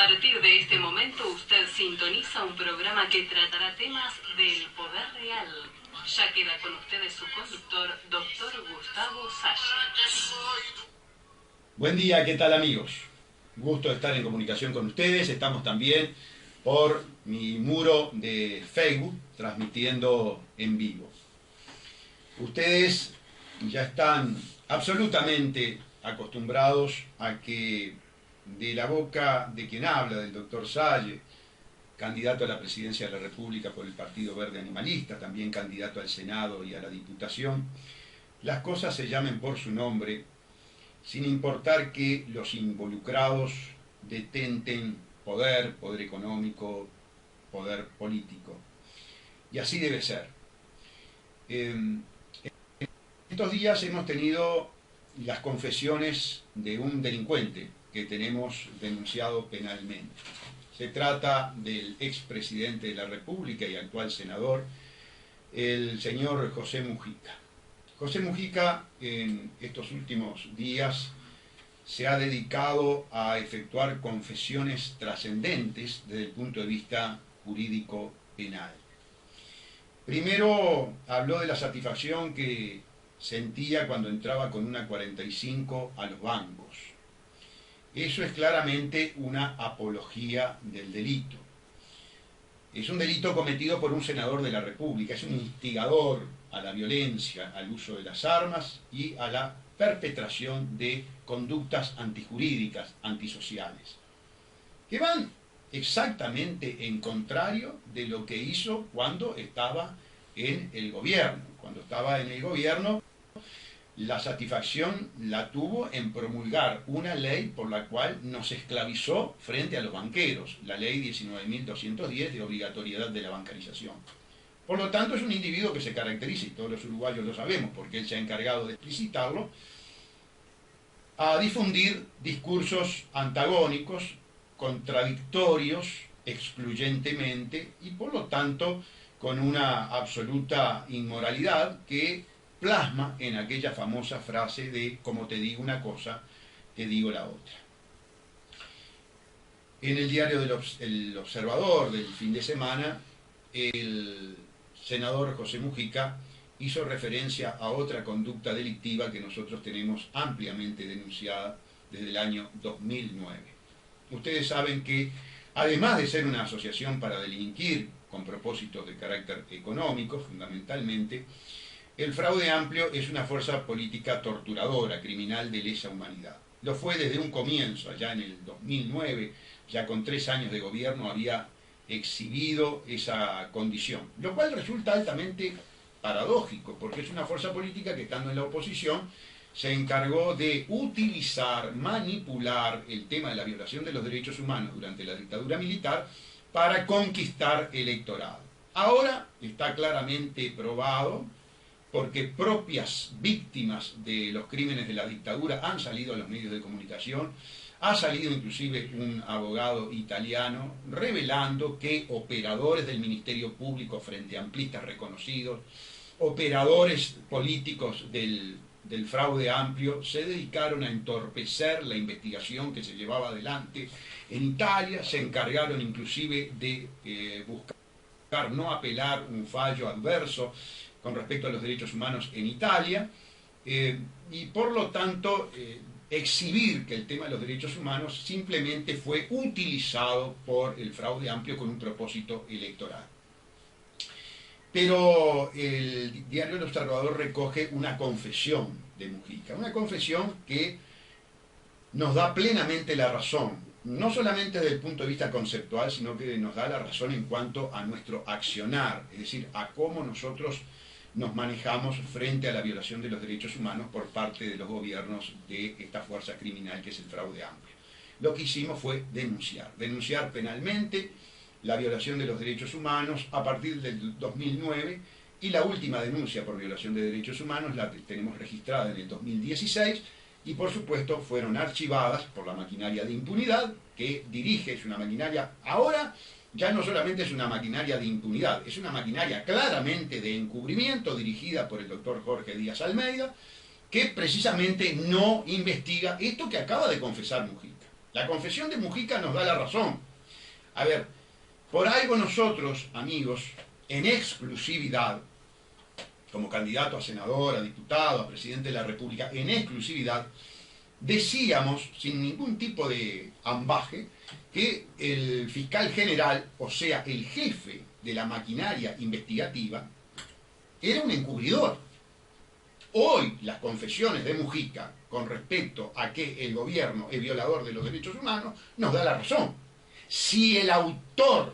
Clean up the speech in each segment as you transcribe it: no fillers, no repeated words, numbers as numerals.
partir de este momento usted sintoniza un programa que tratará temas del poder real. Ya queda con ustedes su conductor, doctor Gustavo Salle. Buen día, ¿qué tal amigos? Gusto de estar en comunicación con ustedes. Estamos también por mi muro de Facebook, transmitiendo en vivo. Ustedes ya están absolutamente acostumbrados a que de la boca de quien habla, del doctor Salle, candidato a la presidencia de la República por el Partido Verde Animalista, también candidato al Senado y a la Diputación, las cosas se llamen por su nombre, sin importar que los involucrados detenten poder económico, poder político. Y así debe ser. Estos días hemos tenido las confesiones de un delincuente que tenemos denunciado penalmente. Se trata del expresidente de la República y actual senador, el señor José Mujica. José Mujica en estos últimos días se ha dedicado a efectuar confesiones trascendentes desde el punto de vista jurídico penal. Primero habló de la satisfacción que sentía cuando entraba con una 45 a los bancos. Eso es claramente una apología del delito. Es un delito cometido por un senador de la República, es un instigador a la violencia, al uso de las armas y a la perpetración de conductas antijurídicas, antisociales, que van exactamente en contrario de lo que hizo cuando estaba en el gobierno. Cuando estaba en el gobierno, la satisfacción la tuvo en promulgar una ley por la cual nos esclavizó frente a los banqueros, la ley 19.210 de obligatoriedad de la bancarización. Por lo tanto, es un individuo que se caracteriza, y todos los uruguayos lo sabemos porque él se ha encargado de explicitarlo, a difundir discursos antagónicos, contradictorios, excluyentemente, y por lo tanto con una absoluta inmoralidad que plasma en aquella famosa frase de como te digo una cosa, te digo la otra. En el diario El Observador del fin de semana, el senador José Mujica hizo referencia a otra conducta delictiva que nosotros tenemos ampliamente denunciada desde el año 2009. Ustedes saben que, además de ser una asociación para delinquir con propósitos de carácter económico, fundamentalmente, el Fraude Amplio es una fuerza política torturadora, criminal de lesa humanidad. Lo fue desde un comienzo, allá en el 2009, ya con 3 años de gobierno había exhibido esa condición, lo cual resulta altamente paradójico, porque es una fuerza política que, estando en la oposición, se encargó de utilizar, manipular el tema de la violación de los derechos humanos durante la dictadura militar para conquistar electorado. Ahora está claramente probado, porque propias víctimas de los crímenes de la dictadura han salido a los medios de comunicación, ha salido inclusive un abogado italiano revelando que operadores del Ministerio Público frente amplistas reconocidos, operadores políticos del Fraude Amplio, se dedicaron a entorpecer la investigación que se llevaba adelante en Italia, se encargaron inclusive de buscar no apelar un fallo adverso con respecto a los derechos humanos en Italia, y por lo tanto exhibir que el tema de los derechos humanos simplemente fue utilizado por el Fraude Amplio con un propósito electoral. Pero el diario El Observador recoge una confesión de Mujica, una confesión que nos da plenamente la razón, no solamente desde el punto de vista conceptual, sino que nos da la razón en cuanto a nuestro accionar, es decir, a cómo nosotros nos manejamos frente a la violación de los derechos humanos por parte de los gobiernos de esta fuerza criminal que es el Fraude Amplio. Lo que hicimos fue denunciar penalmente la violación de los derechos humanos a partir del 2009, y la última denuncia por violación de derechos humanos la tenemos registrada en el 2016, y por supuesto fueron archivadas por la maquinaria de impunidad que dirige, es una maquinaria ahora. Ya no solamente es una maquinaria de impunidad, es una maquinaria claramente de encubrimiento dirigida por el doctor Jorge Díaz Almeida, que precisamente no investiga esto que acaba de confesar Mujica. La confesión de Mujica nos da la razón. A ver, por algo nosotros, amigos, en exclusividad, como candidato a senador, a diputado, a presidente de la República, en exclusividad, decíamos, sin ningún tipo de ambaje, que el fiscal general, o sea, el jefe de la maquinaria investigativa, era un encubridor. Hoy las confesiones de Mujica con respecto a que el gobierno es violador de los derechos humanos nos da la razón. Si el autor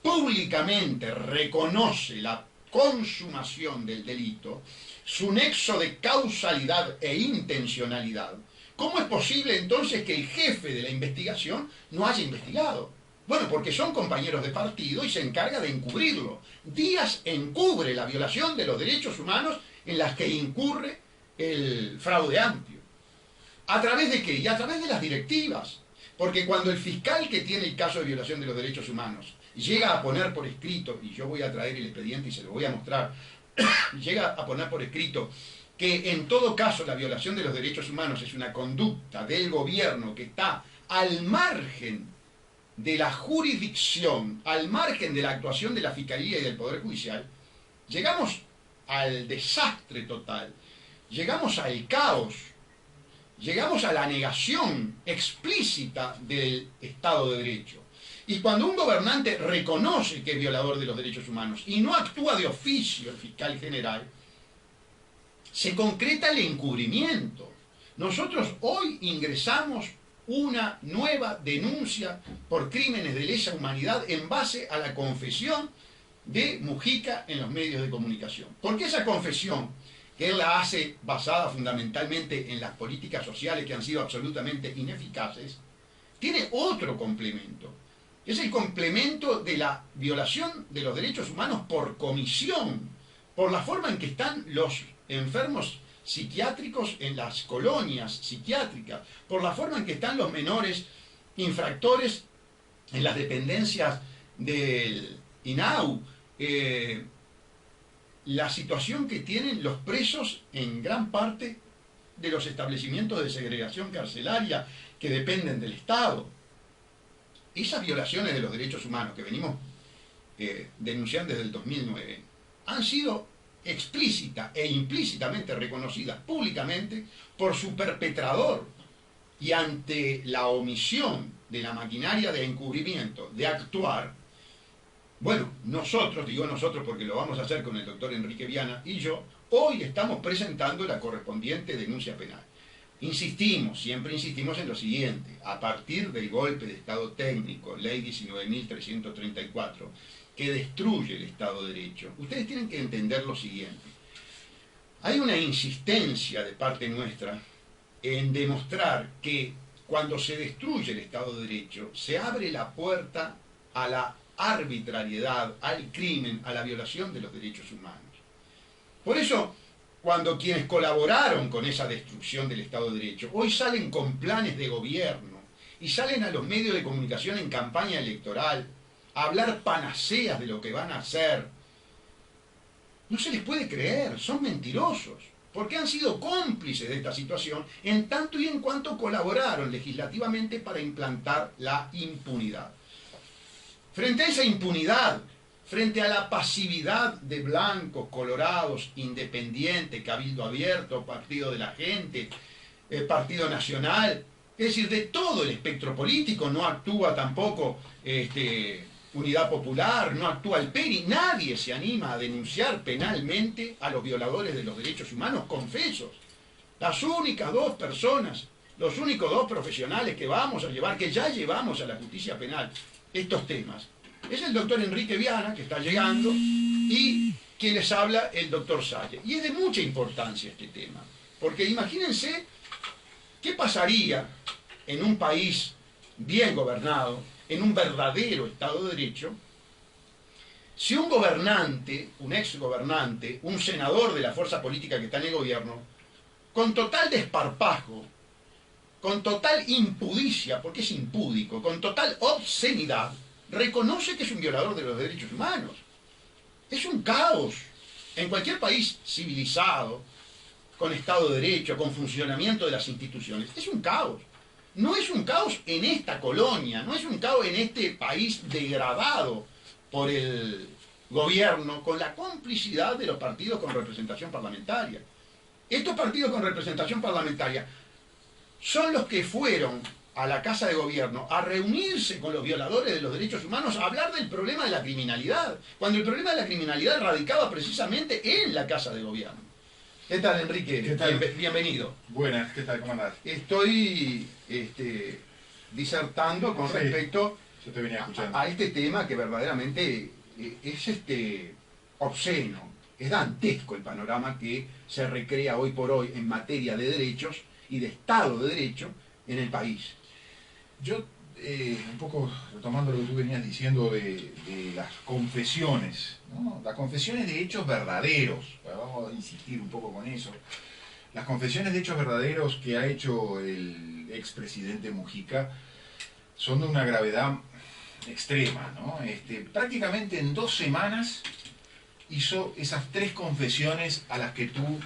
públicamente reconoce la consumación del delito, su nexo de causalidad e intencionalidad, ¿cómo es posible entonces que el jefe de la investigación no haya investigado? Bueno, porque son compañeros de partido y se encarga de encubrirlo. Díaz encubre la violación de los derechos humanos en las que incurre el fraude amplio. ¿A través de qué? Y a través de las directivas. Porque cuando el fiscal que tiene el caso de violación de los derechos humanos llega a poner por escrito, y yo voy a traer el expediente y se lo voy a mostrar, llega a poner por escrito que en todo caso la violación de los derechos humanos es una conducta del gobierno que está al margen de la jurisdicción, al margen de la actuación de la Fiscalía y del Poder Judicial, llegamos al desastre total, llegamos al caos, llegamos a la negación explícita del Estado de Derecho. Y cuando un gobernante reconoce que es violador de los derechos humanos y no actúa de oficio el fiscal general, se concreta el encubrimiento. Nosotros hoy ingresamos una nueva denuncia por crímenes de lesa humanidad en base a la confesión de Mujica en los medios de comunicación. Porque esa confesión, que él la hace basada fundamentalmente en las políticas sociales que han sido absolutamente ineficaces, tiene otro complemento. Es el complemento de la violación de los derechos humanos por comisión, por la forma en que están los enfermos psiquiátricos en las colonias psiquiátricas, por la forma en que están los menores infractores en las dependencias del INAU, la situación que tienen los presos en gran parte de los establecimientos de segregación carcelaria que dependen del Estado. Esas violaciones de los derechos humanos que venimos denunciando desde el 2009 han sido explícita e implícitamente reconocidas públicamente por su perpetrador, y ante la omisión de la maquinaria de encubrimiento de actuar, bueno, nosotros, digo nosotros porque lo vamos a hacer con el doctor Enrique Viana y yo, hoy estamos presentando la correspondiente denuncia penal. Insistimos, siempre insistimos en lo siguiente: a partir del golpe de Estado técnico, ley 19.334, que destruye el Estado de Derecho, ustedes tienen que entender lo siguiente. Hay una insistencia de parte nuestra en demostrar que cuando se destruye el Estado de Derecho, se abre la puerta a la arbitrariedad, al crimen, a la violación de los derechos humanos. Por eso, cuando quienes colaboraron con esa destrucción del Estado de Derecho hoy salen con planes de gobierno y salen a los medios de comunicación en campaña electoral a hablar panaceas de lo que van a hacer, no se les puede creer, son mentirosos, porque han sido cómplices de esta situación en tanto y en cuanto colaboraron legislativamente para implantar la impunidad. Frente a esa impunidad, frente a la pasividad de blancos, colorados, independientes, Cabildo Abierto, Partido de la Gente, Partido Nacional, es decir, de todo el espectro político, no actúa tampoco Unidad Popular, no actúa el PERI, nadie se anima a denunciar penalmente a los violadores de los derechos humanos confesos. Las únicas dos personas, los únicos dos profesionales que vamos a llevar, que ya llevamos a la justicia penal estos temas, es el doctor Enrique Viana, que está llegando, y quien les habla, el doctor Salle. Y es de mucha importancia este tema, porque imagínense qué pasaría en un país bien gobernado, en un verdadero Estado de Derecho, si un gobernante, un exgobernante, un senador de la fuerza política que está en el gobierno, con total desparpajo, con total impudicia, porque es impúdico, con total obscenidad, reconoce que es un violador de los derechos humanos. Es un caos. En cualquier país civilizado, con Estado de Derecho, con funcionamiento de las instituciones, es un caos. No es un caos en esta colonia, no es un caos en este país degradado por el gobierno con la complicidad de los partidos con representación parlamentaria. Estos partidos con representación parlamentaria son los que fueron a la Casa de Gobierno a reunirse con los violadores de los derechos humanos a hablar del problema de la criminalidad, cuando el problema de la criminalidad radicaba precisamente en la Casa de Gobierno. ¿Qué tal, Enrique? ¿Qué tal? Bienvenido. Buenas, ¿qué tal? ¿Cómo andás? Estoy disertando con respecto Yo te venía escuchando. a este tema que verdaderamente es obsceno, es dantesco el panorama que se recrea hoy por hoy en materia de derechos y de Estado de Derecho en el país. Yo, un poco retomando lo que tú venías diciendo de las confesiones, ¿no? Las confesiones de hechos verdaderos, vamos a insistir un poco con eso. Las confesiones de hechos verdaderos que ha hecho el expresidente Mujica son de una gravedad extrema, ¿no? Prácticamente en 2 semanas hizo esas 3 confesiones a las que tú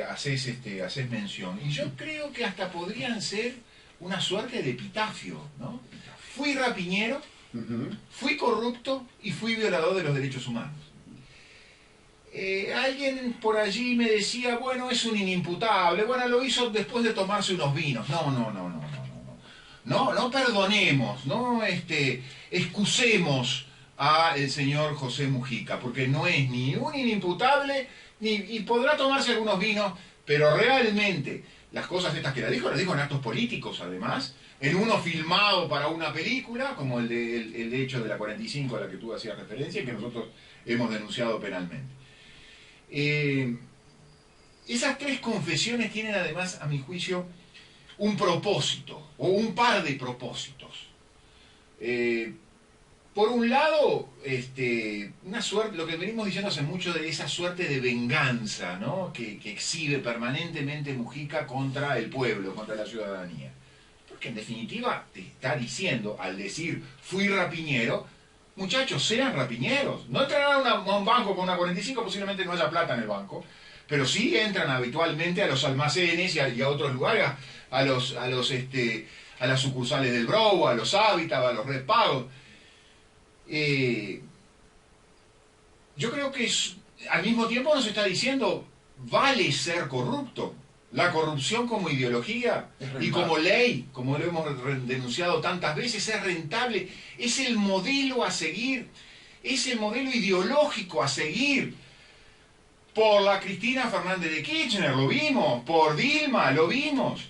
haces mención. Y yo creo que hasta podrían ser una suerte de epitafio, ¿no? Fui rapiñero, fui corrupto y fui violador de los derechos humanos. Alguien por allí me decía, bueno, es un inimputable, bueno, lo hizo después de tomarse unos vinos. No perdonemos, no excusemos al señor José Mujica, porque no es ni un inimputable, y podrá tomarse algunos vinos, pero realmente las cosas estas que las dijo en actos políticos, además, en uno filmado para una película, como el hecho de la 45 a la que tú hacías referencia, y que nosotros hemos denunciado penalmente. Esas 3 confesiones tienen además, a mi juicio, un propósito, o un par de propósitos. Por un lado, una suerte, lo que venimos diciendo hace mucho de esa suerte de venganza, ¿no? que exhibe permanentemente Mujica contra el pueblo, contra la ciudadanía. Porque en definitiva te está diciendo, al decir fui rapiñero, muchachos, sean rapiñeros. No entrarán a un banco con una 45, posiblemente no haya plata en el banco, pero sí entran habitualmente a los almacenes y a otros lugares, a las sucursales del Brou, a los Hábitat, a los Red Pagos. Yo creo que al mismo tiempo nos está diciendo, vale ser corrupto. La corrupción como ideología y como ley, como lo hemos denunciado tantas veces, es rentable, es el modelo a seguir, es el modelo ideológico a seguir. Por la Cristina Fernández de Kirchner lo vimos, por Dilma lo vimos,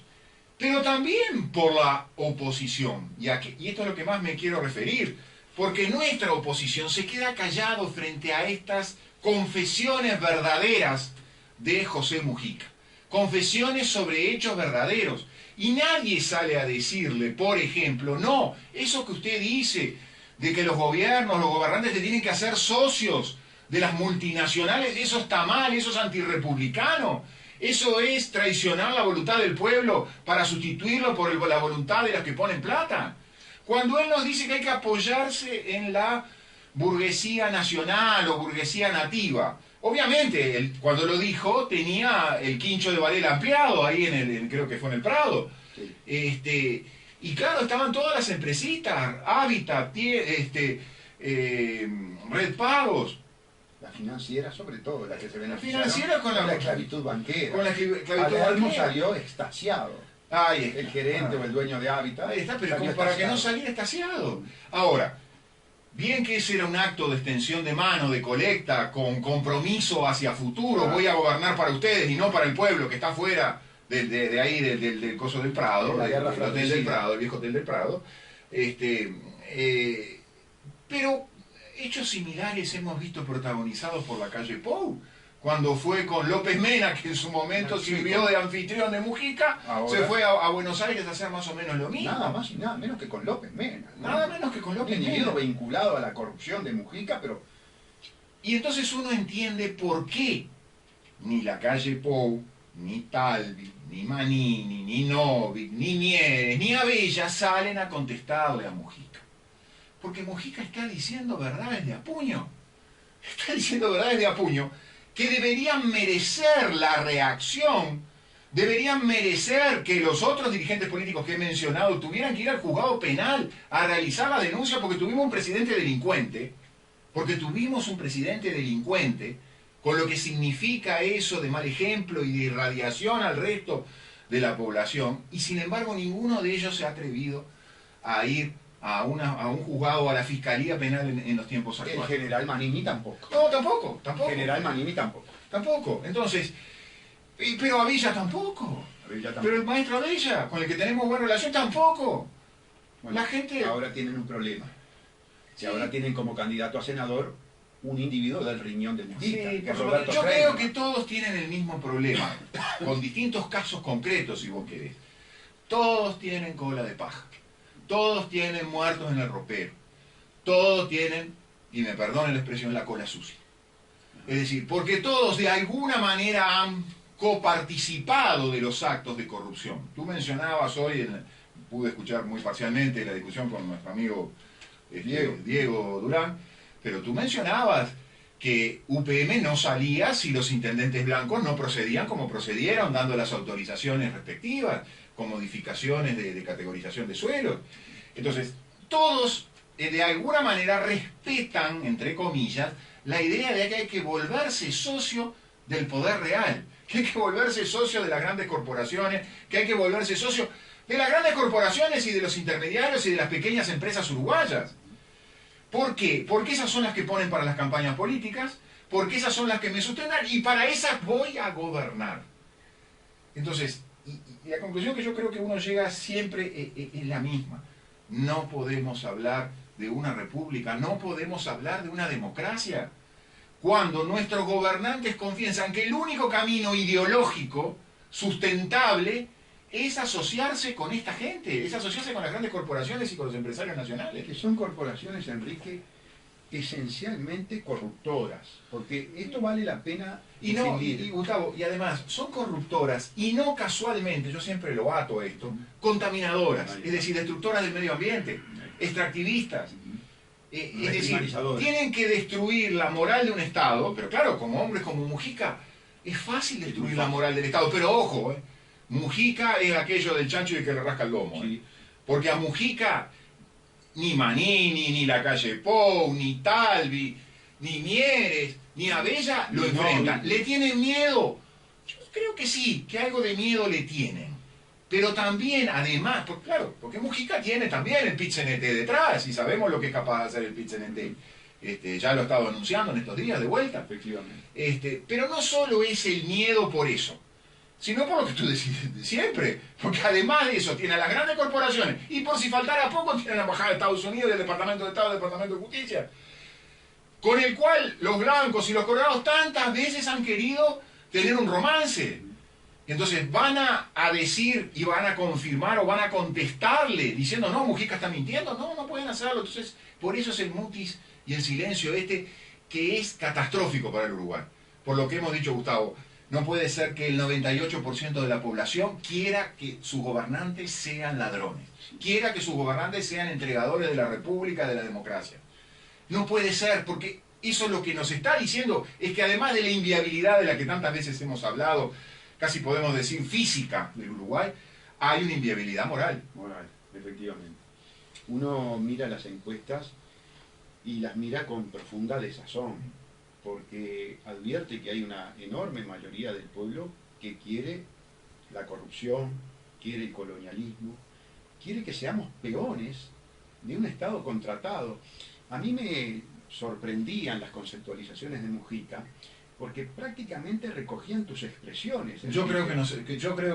pero también por la oposición. Y esto es lo que más me quiero referir, porque nuestra oposición se queda callado frente a estas confesiones verdaderas de José Mujica. Confesiones sobre hechos verdaderos. Y nadie sale a decirle, por ejemplo, no, eso que usted dice, de que los gobiernos, los gobernantes se tienen que hacer socios de las multinacionales, eso está mal, eso es antirrepublicano, eso es traicionar la voluntad del pueblo para sustituirlo por la voluntad de los que ponen plata. Cuando él nos dice que hay que apoyarse en la burguesía nacional o burguesía nativa, obviamente, él, cuando lo dijo, tenía el quincho de Varela ampliado ahí creo que fue en el Prado. Sí. Y claro, estaban todas las empresitas, Hábitat, Red Pagos. La financiera, sobre todo, la que se beneficiaron. La financiera con la esclavitud banquera. Con la esclavitud banquera. Salió extasiado. Ahí está. El gerente o el dueño de Hábitat. Ahí está, pero como para que no saliera extasiado. Ahora, bien que ese era un acto de extensión de mano, de colecta, con compromiso hacia futuro, voy a gobernar para ustedes y no para el pueblo que está afuera de ahí, del coso del Prado, del hotel del Prado, el viejo hotel del Prado. Pero hechos similares hemos visto protagonizados por la calle Pou, cuando fue con López Mena, que en su momento sirvió de anfitrión de Mujica, se fue a Buenos Aires a hacer más o menos lo mismo. Nada más y nada menos que con López Mena. Nada menos que con López Mena. Un individuo vinculado a la corrupción de Mujica, pero... Y entonces uno entiende por qué ni la calle Pou, ni Talvi, ni Manini, ni Novik, ni Mieres, ni Abella salen a contestarle a Mujica. Porque Mujica está diciendo verdades de a puño. Está diciendo verdades de a puño que deberían merecer la reacción deberían merecer que los otros dirigentes políticos que he mencionado tuvieran que ir al juzgado penal a realizar la denuncia porque tuvimos un presidente delincuente, con lo que significa eso de mal ejemplo y de irradiación al resto de la población, y sin embargo ninguno de ellos se ha atrevido a ir a un juzgado o a la fiscalía penal en los tiempos actuales. El general Manini tampoco. No, tampoco. El general Manini tampoco. Tampoco. Entonces, pero Abella tampoco. Pero el maestro Abella, con el que tenemos buena relación, tampoco. Bueno, la gente... Ahora tienen un problema. Sí. Ahora tienen como candidato a senador un individuo del riñón de Mujica. Sí, por yo Roberto creo Freire. que todos tienen el mismo problema, con distintos casos concretos, si vos querés. Todos tienen cola de paja. Todos tienen muertos en el ropero. Todos tienen, y me perdonen la expresión, la cola sucia. Es decir, porque todos de alguna manera han coparticipado de los actos de corrupción. Tú mencionabas hoy, pude escuchar muy parcialmente la discusión con nuestro amigo Diego Durán, pero tú mencionabas que UPM no salía si los intendentes blancos no procedían como procedieron, dando las autorizaciones respectivas, con modificaciones de categorización de suelos. Entonces, todos de alguna manera respetan, entre comillas, la idea de que hay que volverse socio del poder real, que hay que volverse socio de las grandes corporaciones, que hay que volverse socio de las grandes corporaciones y de los intermediarios y de las pequeñas empresas uruguayas. ¿Por qué? Porque esas son las que ponen para las campañas políticas, porque esas son las que me sustentan y para esas voy a gobernar. Entonces, y la conclusión que yo creo que uno llega siempre es la misma. No podemos hablar de una república, no podemos hablar de una democracia, cuando nuestros gobernantes confiesan que el único camino ideológico sustentable es asociarse con esta gente, es asociarse con las grandes corporaciones y con los empresarios nacionales. Que son corporaciones, Enrique, esencialmente corruptoras, porque esto vale la pena y Gustavo, y además son corruptoras y no casualmente, yo siempre lo ato a esto, contaminadoras, es decir, destructoras del medio ambiente, extractivistas, es decir, tienen que destruir la moral de un Estado, pero claro, como hombres como Mujica, es fácil destruir la moral del Estado, pero ojo, Mujica es aquello del chancho y que le rasca el lomo, sí. Porque a Mujica ni Manini, ni la calle Pou, ni Talvi, ni Mieres, ni Abella lo enfrentan. ¿Le tienen miedo? Yo creo que sí, que algo de miedo le tienen. Pero también, además, claro, porque Mujica tiene también el PIT-CNT detrás, y sabemos lo que es capaz de hacer el PIT-CNT. Ya lo he estado anunciando en estos días de vuelta. Efectivamente. Pero no solo es el miedo por eso, sino por lo que tú decís siempre, porque además de eso tiene a las grandes corporaciones, y por si faltara poco tiene la Embajada de Estados Unidos y el Departamento de Estado, el Departamento de Justicia, con el cual los blancos y los colorados tantas veces han querido tener un romance. Entonces van a decir y van a confirmar o van a contestarle diciendo, no, Mujica está mintiendo, no pueden hacerlo. Entonces, por eso es el mutis y el silencio que es catastrófico para el Uruguay. Por lo que hemos dicho, Gustavo, no puede ser que el 98% de la población quiera que sus gobernantes sean ladrones, quiera que sus gobernantes sean entregadores de la república, de la democracia. No puede ser, porque eso es lo que nos está diciendo, es que además de la inviabilidad de la que tantas veces hemos hablado, casi podemos decir física del Uruguay, hay una inviabilidad moral. Moral, efectivamente. Uno mira las encuestas y las mira con profunda desazón, porque advierte que hay una enorme mayoría del pueblo que quiere la corrupción, quiere el colonialismo, quiere que seamos peones de un Estado contratado. A mí me sorprendían las conceptualizaciones de Mujica, porque prácticamente recogían tus expresiones. Yo creo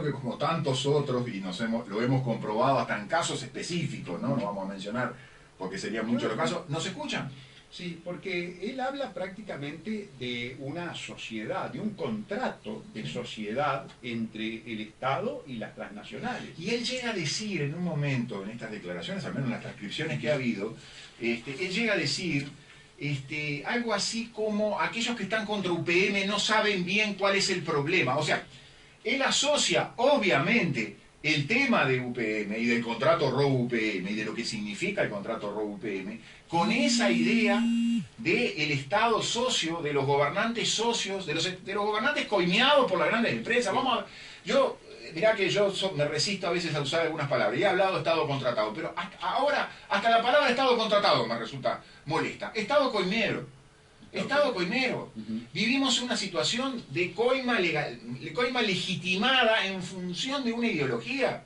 que como tantos otros, y lo hemos comprobado hasta en casos específicos, no vamos a mencionar porque serían muchos los casos, no se escuchan. Sí, porque él habla prácticamente de una sociedad, de un contrato de sociedad entre el Estado y las transnacionales. Y él llega a decir en un momento, en estas declaraciones, al menos en las transcripciones que ha habido, él llega a decir algo así como aquellos que están contra UPM no saben bien cuál es el problema. O sea, él asocia obviamente el tema de UPM y del contrato RO-UPM y de lo que significa el contrato RO-UPM con esa idea del Estado socio, de los gobernantes socios, de los gobernantes coimeados por las grandes empresas. Yo mirá que yo me resisto a veces a usar algunas palabras, y he hablado de Estado contratado, pero ahora hasta la palabra Estado contratado me resulta molesta. Estado coimero. Estado coimero. Vivimos una situación de coima legal, coima legitimada en función de una ideología.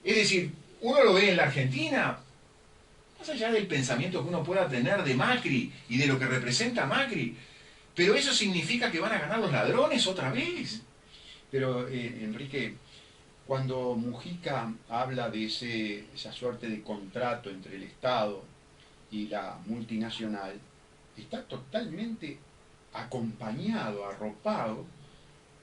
Es decir, uno lo ve en la Argentina, más allá del pensamiento que uno pueda tener de Macri y de lo que representa Macri, pero eso significa que van a ganar los ladrones otra vez. Pero, Enrique, cuando Mujica habla de esa suerte de contrato entre el Estado y la multinacional, está totalmente acompañado, arropado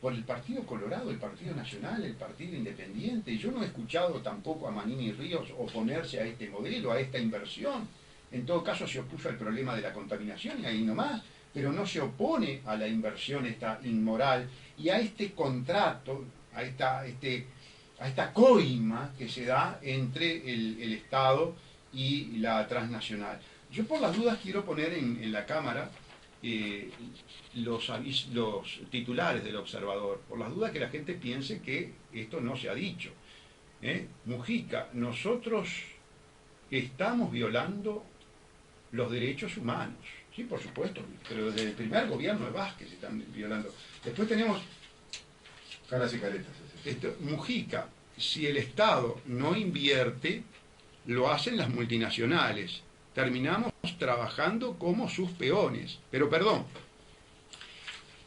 por el Partido Colorado, el Partido Nacional, el Partido Independiente. Yo no he escuchado tampoco a Manini Ríos oponerse a este modelo, a esta inversión. En todo caso se opuso al problema de la contaminación y ahí nomás, pero no se opone a la inversión esta inmoral y a este contrato, a esta coima que se da entre el Estado y la transnacional. Yo por las dudas quiero poner en la cámara los titulares del Observador, por las dudas que la gente piense que esto no se ha dicho. Mujica, nosotros estamos violando los derechos humanos. Sí, por supuesto, pero desde el primer gobierno de Vázquez se están violando. Después tenemos... Caras y caretas. Mujica, si el Estado no invierte, lo hacen las multinacionales. Terminamos trabajando como sus peones. Pero perdón,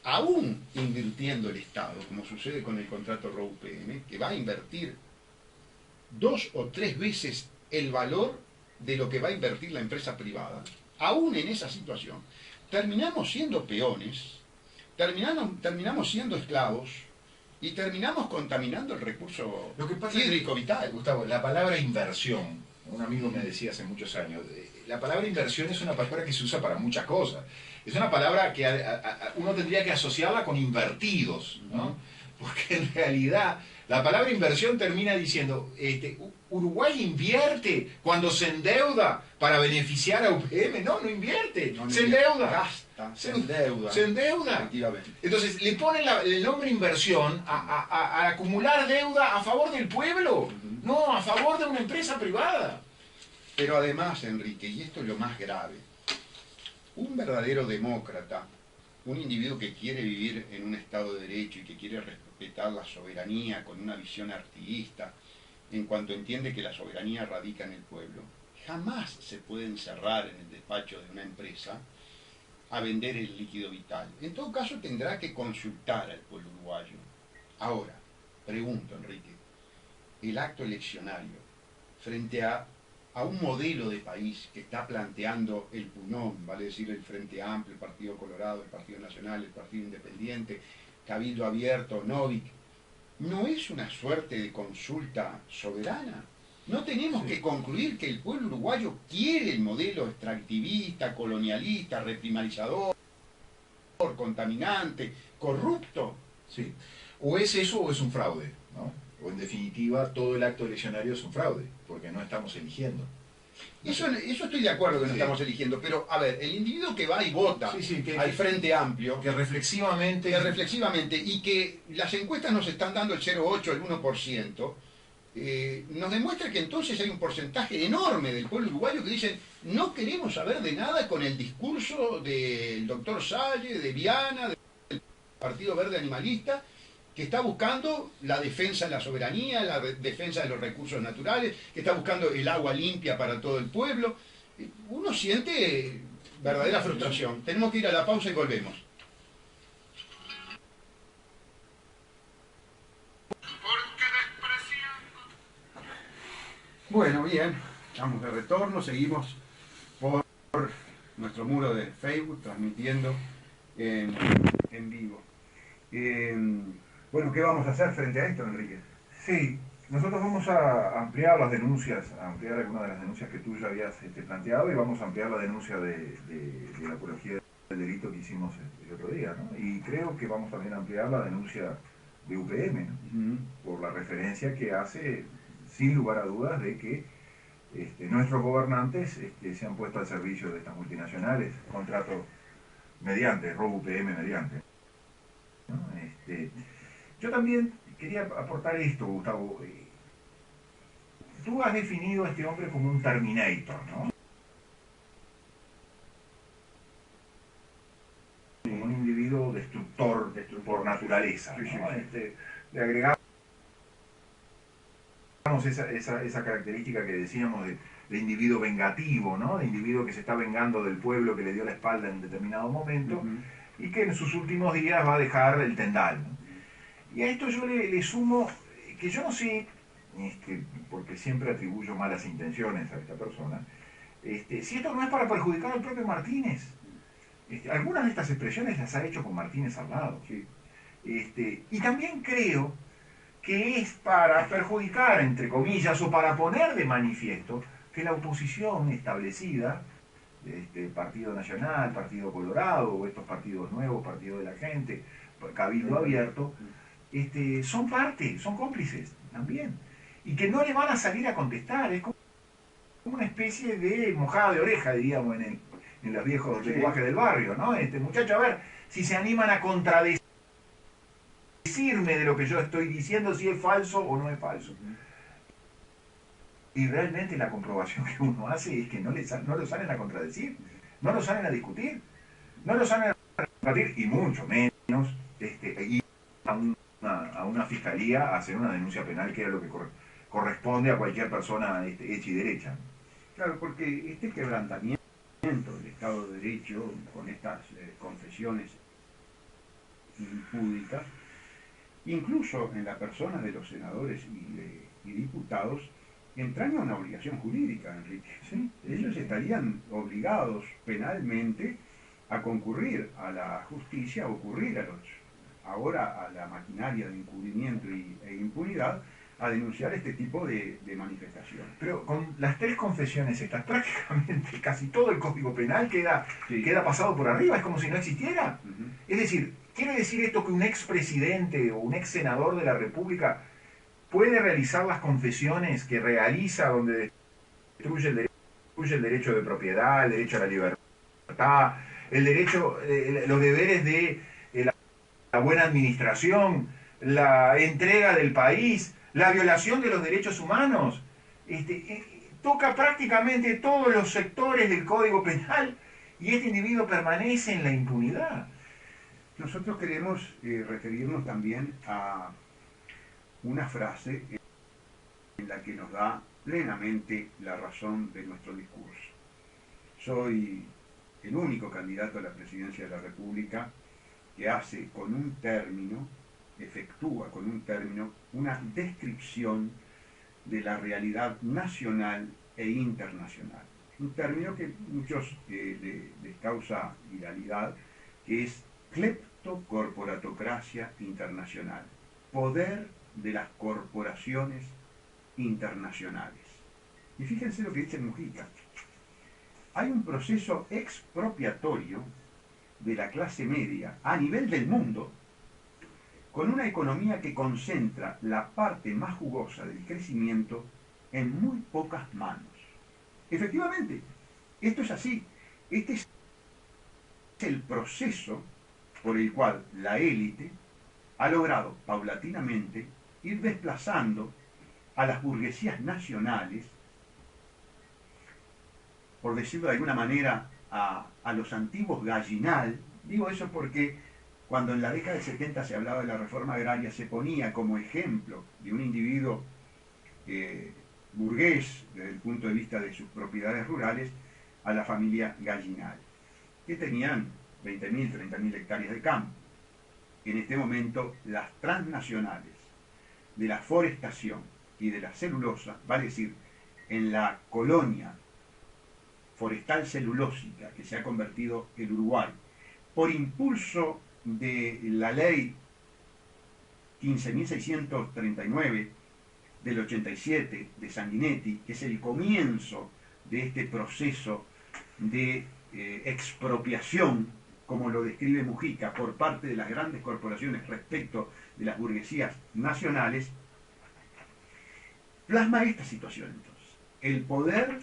aún invirtiendo el Estado, como sucede con el contrato ROUPM, que va a invertir 2 o 3 veces el valor de lo que va a invertir la empresa privada, aún en esa situación, terminamos siendo peones, terminamos siendo esclavos y terminamos contaminando el recurso hídrico vital. Gustavo, la palabra inversión, un amigo me decía hace muchos años, la palabra inversión es una palabra que se usa para muchas cosas. Es una palabra que uno tendría que asociarla con invertidos, ¿no? Porque en realidad la palabra inversión termina diciendo, Uruguay invierte cuando se endeuda para beneficiar a UPM. No, no invierte, se endeuda. Gasta, se endeuda. Se endeuda. Efectivamente. Entonces le ponen el nombre inversión a acumular deuda a favor del pueblo, no a favor de una empresa privada. Pero además, Enrique, y esto es lo más grave, un verdadero demócrata, un individuo que quiere vivir en un Estado de Derecho y que quiere respetar la soberanía con una visión artiguista, en cuanto entiende que la soberanía radica en el pueblo, jamás se puede encerrar en el despacho de una empresa a vender el líquido vital. En todo caso tendrá que consultar al pueblo uruguayo. Ahora, pregunto, Enrique, el acto eleccionario frente a un modelo de país que está planteando el Puñón, vale decir el Frente Amplio, el Partido Colorado, el Partido Nacional, el Partido Independiente, Cabildo Abierto, Novik, ¿no es una suerte de consulta soberana? ¿No tenemos que concluir que el pueblo uruguayo quiere el modelo extractivista, colonialista, reprimarisador, contaminante, corrupto? Sí. O es eso o es un fraude, ¿no? O en definitiva todo el acto eleccionario es un fraude, porque no estamos eligiendo. Eso estoy de acuerdo que no estamos eligiendo, pero a ver, el individuo que va y vota al Frente Amplio, que reflexivamente y que las encuestas nos están dando el 0,8, el 1%, nos demuestra que entonces hay un porcentaje enorme del pueblo uruguayo que dicen no queremos saber de nada con el discurso del doctor Salle, de Viana, del Partido Verde Animalista, que está buscando la defensa de la soberanía, la defensa de los recursos naturales, que está buscando el agua limpia para todo el pueblo. Uno siente verdadera frustración. Tenemos que ir a la pausa y volvemos. Bueno, bien, estamos de retorno, seguimos por nuestro muro de Facebook, transmitiendo en vivo. Bueno, ¿qué vamos a hacer frente a esto, Enrique? Sí, nosotros vamos a ampliar las denuncias, a ampliar algunas de las denuncias que tú ya habías planteado y vamos a ampliar la denuncia de la apología del delito que hicimos el otro día, ¿no? Y creo que vamos también a ampliar la denuncia de UPM, ¿no? Por la referencia que hace, sin lugar a dudas, de que nuestros gobernantes se han puesto al servicio de estas multinacionales, contrato mediante, robo UPM mediante, ¿no? Yo también quería aportar esto, Gustavo. Tú has definido a este hombre como un Terminator, ¿no? Como un individuo destructor por naturaleza, ¿no? Le agregamos esa característica que decíamos de individuo vengativo, ¿no? De individuo que se está vengando del pueblo que le dio la espalda en determinado momento y que en sus últimos días va a dejar el tendal, ¿no? Y a esto yo le sumo que yo no sé, porque siempre atribuyo malas intenciones a esta persona, si esto no es para perjudicar al propio Martínez. Algunas de estas expresiones las ha hecho con Martínez al lado. Sí. Y también creo que es para perjudicar, entre comillas, o para poner de manifiesto que la oposición establecida, Partido Nacional, Partido Colorado, o estos partidos nuevos, Partido de la Gente, Cabildo Abierto, son parte, son cómplices también. Y que no le van a salir a contestar, es como una especie de mojada de oreja, diríamos, en los viejos lenguajes del barrio, ¿no? Muchachos, a ver si se animan a contradecirme de lo que yo estoy diciendo, si es falso o no es falso. Y realmente la comprobación que uno hace es que no lo salen a contradecir, no lo salen a discutir, no lo salen a debatir, y mucho menos ir a una fiscalía a hacer una denuncia penal, que era lo que corresponde a cualquier persona hecha y derecha. Claro, porque este quebrantamiento del Estado de Derecho, con estas confesiones impúdicas, incluso en la persona de los senadores y diputados, entraña una obligación jurídica, Enrique. ¿Sí? Ellos estarían obligados penalmente a concurrir a la justicia, a ocurrir ahora a la maquinaria de encubrimiento e impunidad, a denunciar este tipo de manifestaciones. Pero con las tres confesiones estas, prácticamente casi todo el Código Penal queda pasado por arriba, es como si no existiera. Es decir, ¿quiere decir esto que un expresidente o un ex senador de la República puede realizar las confesiones que realiza, donde destruye el derecho de propiedad, el derecho a la libertad, el derecho, los deberes de la buena administración, la entrega del país, la violación de los derechos humanos? Toca prácticamente todos los sectores del Código Penal y este individuo permanece en la impunidad. Nosotros queremos referirnos también a una frase en la que nos da plenamente la razón de nuestro discurso. Soy el único candidato a la presidencia de la República que efectúa con un término una descripción de la realidad nacional e internacional. Un término que muchos les causa hilaridad, que es cleptocorporatocracia internacional, poder de las corporaciones internacionales. Y fíjense lo que dice Mujica. Hay un proceso expropiatorio de la clase media a nivel del mundo, con una economía que concentra la parte más jugosa del crecimiento en muy pocas manos. Efectivamente, esto es así. Este es el proceso por el cual la élite ha logrado paulatinamente ir desplazando a las burguesías nacionales, por decirlo de alguna manera, a los antiguos gallinal. Digo eso porque cuando en la década del 70 se hablaba de la reforma agraria, se ponía como ejemplo de un individuo burgués, desde el punto de vista de sus propiedades rurales, a la familia gallinal, que tenían 20.000, 30.000 hectáreas de campo. En este momento, las transnacionales de la forestación y de la celulosa, vale decir, en la colonia forestal celulósica que se ha convertido el Uruguay, por impulso de la ley 15.639 del 87 de Sanguinetti, que es el comienzo de este proceso de expropiación, como lo describe Mujica, por parte de las grandes corporaciones respecto de las burguesías nacionales, plasma esta situación entonces. El poder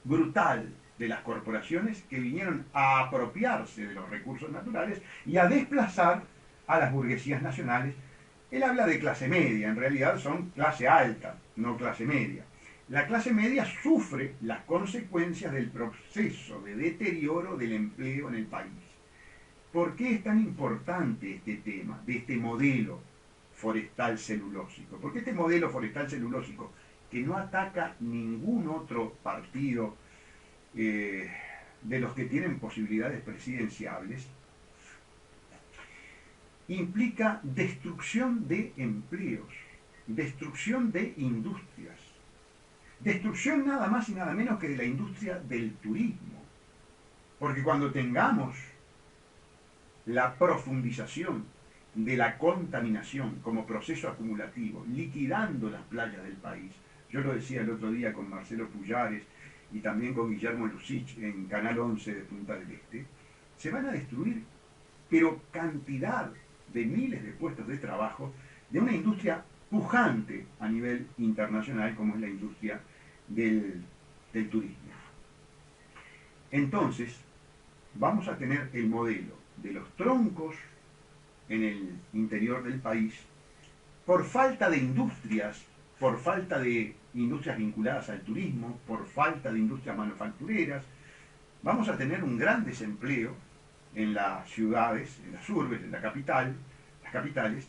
brutal de las corporaciones que vinieron a apropiarse de los recursos naturales y a desplazar a las burguesías nacionales Él habla de clase media, en realidad son clase alta, no clase media. La clase media sufre las consecuencias del proceso de deterioro del empleo en el país. ¿Por qué es tan importante este tema, de este modelo forestal celulósico? Porque este modelo forestal celulósico, que no ataca ningún otro partido de los que tienen posibilidades presidenciables, implica destrucción de empleos, destrucción de industrias, destrucción nada más y nada menos que de la industria del turismo. Porque cuando tengamos la profundización de la contaminación como proceso acumulativo, liquidando las playas del país, yo lo decía el otro día con Marcelo Pullares y también con Guillermo Lucich en Canal 11 de Punta del Este, se van a destruir, pero cantidad de miles de puestos de trabajo de una industria pujante a nivel internacional como es la industria del turismo. Entonces, vamos a tener el modelo de los troncos en el interior del país por falta de industrias, por falta de industrias vinculadas al turismo, por falta de industrias manufactureras. Vamos a tener un gran desempleo en las ciudades, en las urbes, en la capital, las capitales,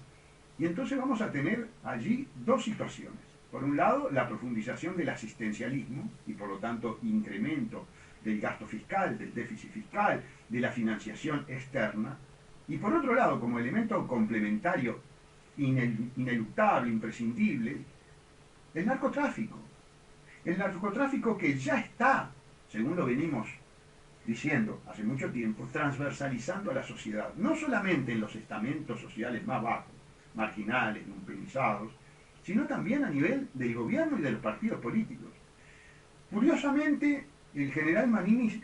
y entonces vamos a tener allí dos situaciones. Por un lado, la profundización del asistencialismo y por lo tanto incremento del gasto fiscal, del déficit fiscal, de la financiación externa, y por otro lado, como elemento complementario ineluctable, imprescindible, el narcotráfico. El narcotráfico que ya está, según lo venimos diciendo hace mucho tiempo, transversalizando a la sociedad, no solamente en los estamentos sociales más bajos, marginales, lumpenizados, sino también a nivel del gobierno y de los partidos políticos. Curiosamente, el general Manini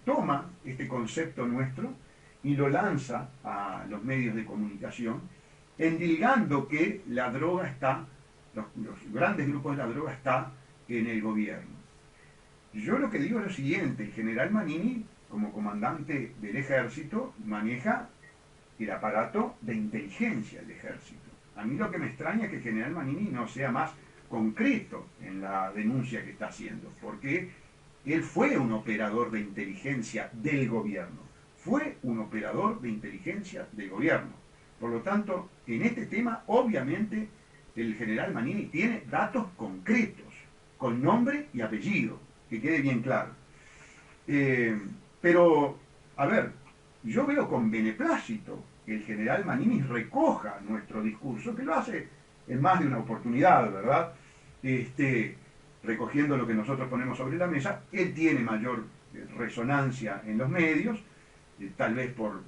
toma este concepto nuestro y lo lanza a los medios de comunicación, endilgando que la droga está, los grandes grupos de la droga está en el gobierno. Yo lo que digo es lo siguiente: el general Manini, como comandante del ejército, maneja el aparato de inteligencia del ejército. A mí lo que me extraña es que el general Manini no sea más concreto en la denuncia que está haciendo, porque él fue un operador de inteligencia del gobierno, fue un operador de inteligencia del gobierno. Por lo tanto, en este tema, obviamente, el general Manini tiene datos concretos, con nombre y apellido, que quede bien claro. Pero, a ver, yo veo con beneplácito que el general Manini recoja nuestro discurso, que lo hace en más de una oportunidad, ¿verdad? Recogiendo lo que nosotros ponemos sobre la mesa. Él tiene mayor resonancia en los medios, tal vez por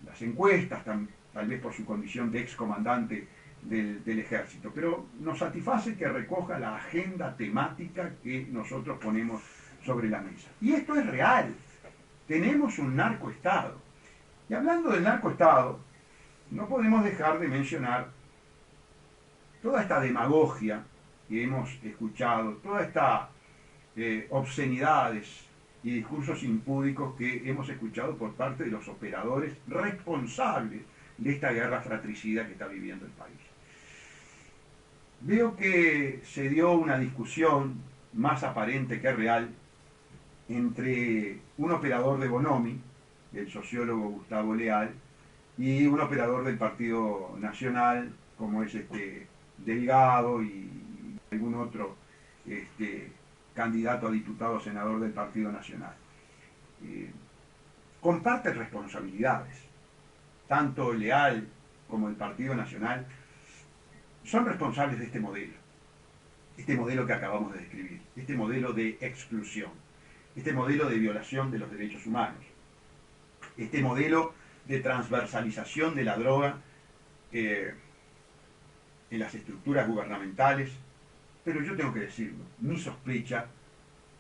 las encuestas, tal vez por su condición de excomandante del ejército, pero nos satisface que recoja la agenda temática que nosotros ponemos sobre la mesa. Y esto es real. Tenemos un narcoestado. Y hablando del narcoestado, no podemos dejar de mencionar toda esta demagogia que hemos escuchado, todas estas obscenidades y discursos impúdicos que hemos escuchado por parte de los operadores responsables de esta guerra fratricida que está viviendo el país. Veo que se dio una discusión más aparente que real entre un operador de Bonomi, el sociólogo Gustavo Leal, y un operador del Partido Nacional, como es Delgado y algún otro candidato a diputado o senador del Partido Nacional. Comparten responsabilidades. Tanto Leal como el Partido Nacional son responsables de este modelo que acabamos de describir, este modelo de exclusión, este modelo de violación de los derechos humanos, este modelo de transversalización de la droga en las estructuras gubernamentales, pero yo tengo que decirlo, mi sospecha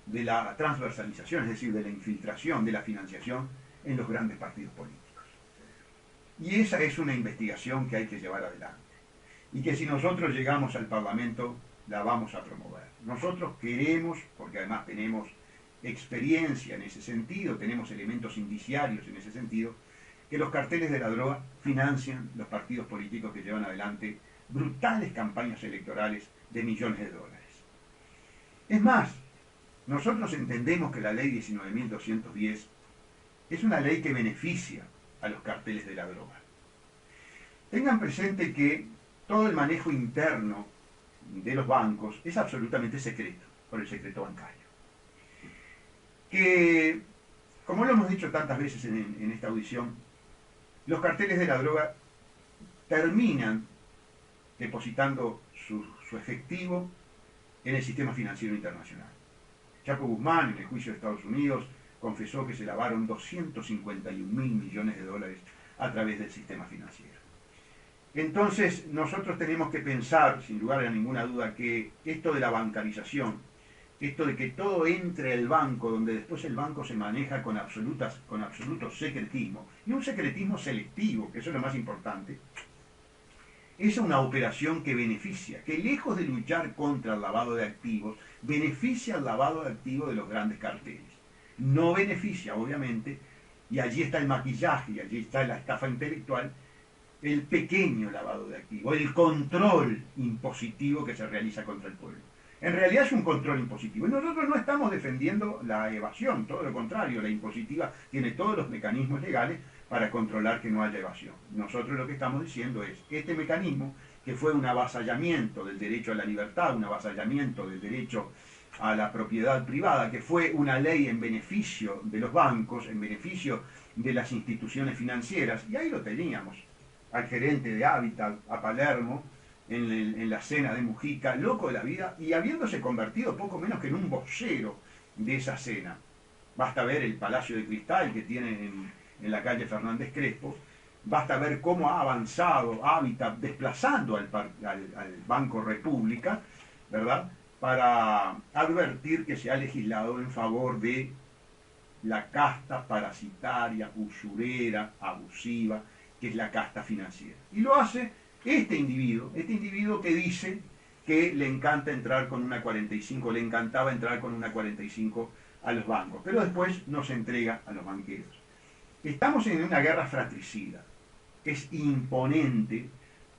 de la transversalización, es decir, de la infiltración, de la financiación en los grandes partidos políticos. Y esa es una investigación que hay que llevar adelante. Y que si nosotros llegamos al Parlamento, la vamos a promover. Nosotros queremos, porque además tenemos experiencia en ese sentido, tenemos elementos indiciarios en ese sentido, que los carteles de la droga financian los partidos políticos que llevan adelante brutales campañas electorales de millones de dólares. Es más, nosotros entendemos que la ley 19.210 es una ley que beneficia a los carteles de la droga. Tengan presente que todo el manejo interno de los bancos es absolutamente secreto, por el secreto bancario. Que, como lo hemos dicho tantas veces en esta audición, los carteles de la droga terminan depositando su efectivo en el sistema financiero internacional. Chapo Guzmán, en el juicio de Estados Unidos, confesó que se lavaron 251.000 millones de dólares a través del sistema financiero. Entonces, nosotros tenemos que pensar, sin lugar a ninguna duda, que esto de la bancarización, esto de que todo entre al banco, donde después el banco se maneja con absoluto secretismo, y un secretismo selectivo, que eso es lo más importante, es una operación que beneficia, que lejos de luchar contra el lavado de activos, beneficia al lavado de activos de los grandes carteles. No beneficia, obviamente, y allí está el maquillaje, y allí está la estafa intelectual, el pequeño lavado de activos, el control impositivo que se realiza contra el pueblo. En realidad es un control impositivo. Y nosotros no estamos defendiendo la evasión, todo lo contrario, la impositiva tiene todos los mecanismos legales para controlar que no haya evasión. Nosotros lo que estamos diciendo es que este mecanismo, que fue un avasallamiento del derecho a la libertad, un avasallamiento del derecho a la propiedad privada, que fue una ley en beneficio de los bancos, en beneficio de las instituciones financieras, y ahí lo teníamos, al gerente de Hábitat, a Palermo, en la cena de Mujica, loco de la vida, y habiéndose convertido poco menos que en un vocero de esa cena. Basta ver el Palacio de Cristal que tienen en la calle Fernández Crespo, basta ver cómo ha avanzado Hábitat desplazando al Banco República, ¿verdad?, para advertir que se ha legislado en favor de la casta parasitaria, usurera, abusiva, que es la casta financiera. Y lo hace este individuo que dice que le encanta entrar con una 45, le encantaba entrar con una 45 a los bancos, pero después no se entrega a los banqueros. Estamos en una guerra fratricida, es imponente.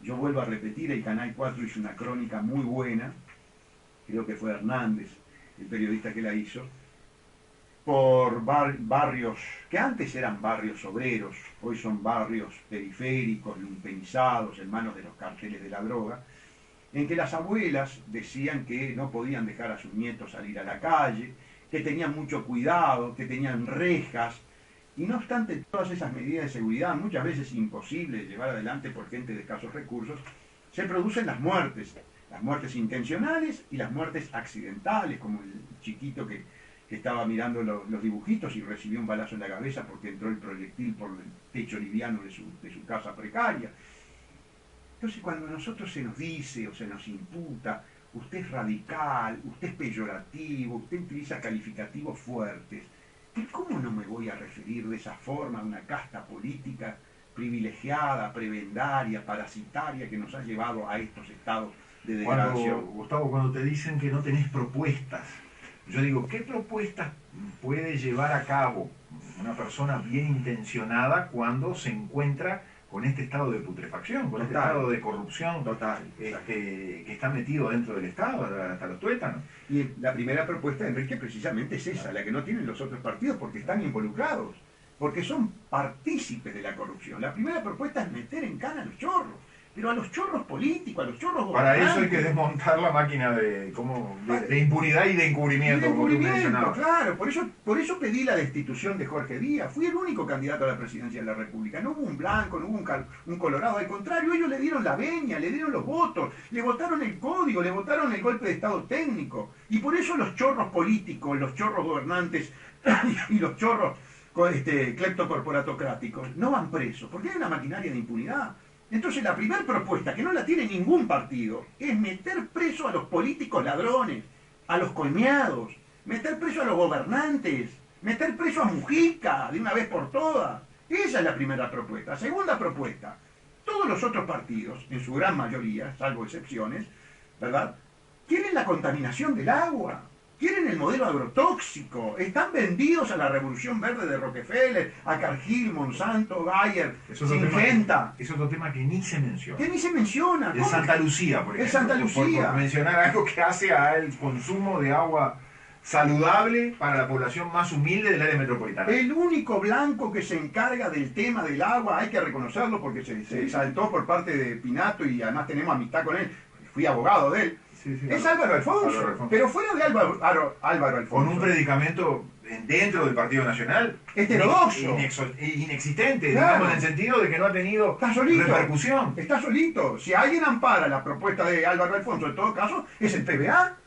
Yo vuelvo a repetir, el Canal 4 hizo una crónica muy buena, creo que fue Hernández, el periodista que la hizo, por barrios que antes eran barrios obreros, hoy son barrios periféricos, lumpenizados, en manos de los carteles de la droga, en que las abuelas decían que no podían dejar a sus nietos salir a la calle, que tenían mucho cuidado, que tenían rejas, y no obstante todas esas medidas de seguridad, muchas veces imposibles de llevar adelante por gente de escasos recursos, se producen las muertes intencionales y las muertes accidentales, como el chiquito que estaba mirando los dibujitos y recibió un balazo en la cabeza porque entró el proyectil por el techo liviano de su casa precaria. Entonces, cuando a nosotros se nos dice o se nos imputa, usted es radical, usted es peyorativo, usted utiliza calificativos fuertes, ¿cómo no me voy a referir de esa forma a una casta política privilegiada, prebendaria, parasitaria que nos ha llevado a estos estados de degradación? Gustavo, cuando te dicen que no tenés propuestas, yo digo, ¿qué propuestas puede llevar a cabo una persona bien intencionada cuando se encuentra con este estado de putrefacción, con este estado de corrupción que está metido dentro del Estado, hasta los tuétanos? Y la primera propuesta de Enrique precisamente es esa, la que no tienen los otros partidos porque están involucrados, porque son partícipes de la corrupción. La primera propuesta es meter en cana a los chorros, pero a los chorros políticos, a los chorros gobernantes. Para eso hay que desmontar la máquina de impunidad y de encubrimiento, como tú mencionabas. Claro, por eso pedí la destitución de Jorge Díaz. Fui el único candidato a la presidencia de la República. No hubo un blanco, no hubo un colorado. Al contrario, ellos le dieron la veña, le dieron los votos, le votaron el código, le votaron el golpe de Estado técnico. Y por eso los chorros políticos, los chorros gobernantes y los chorros cleptocorporatocráticos no van presos, porque hay una maquinaria de impunidad. Entonces la primera propuesta, que no la tiene ningún partido, es meter preso a los políticos ladrones, a los coimeados, meter preso a los gobernantes, meter preso a Mujica de una vez por todas. Esa es la primera propuesta. La segunda propuesta, todos los otros partidos, en su gran mayoría, salvo excepciones, ¿verdad?, quieren la contaminación del agua. quieren el modelo agrotóxico, están vendidos a la Revolución Verde de Rockefeller, a Cargill, Monsanto, Bayer, Syngenta. Es otro tema que ni se menciona. Que ni se menciona. El Santa Lucía, por ejemplo. El Santa Lucía. Por mencionar algo que hace al consumo de agua saludable para la población más humilde del área metropolitana. El único blanco que se encarga del tema del agua, hay que reconocerlo porque se saltó por parte de Pinato y además tenemos amistad con él, fui abogado de él, es Álvaro Alfonso. Pero fuera de Álvaro Alfonso. Con un predicamento dentro del Partido Nacional heterodoxo, inexistente, claro, digamos, en el sentido de que no ha tenido repercusión. Está solito. Si alguien ampara la propuesta de Álvaro Alfonso, en todo caso, es el PBA,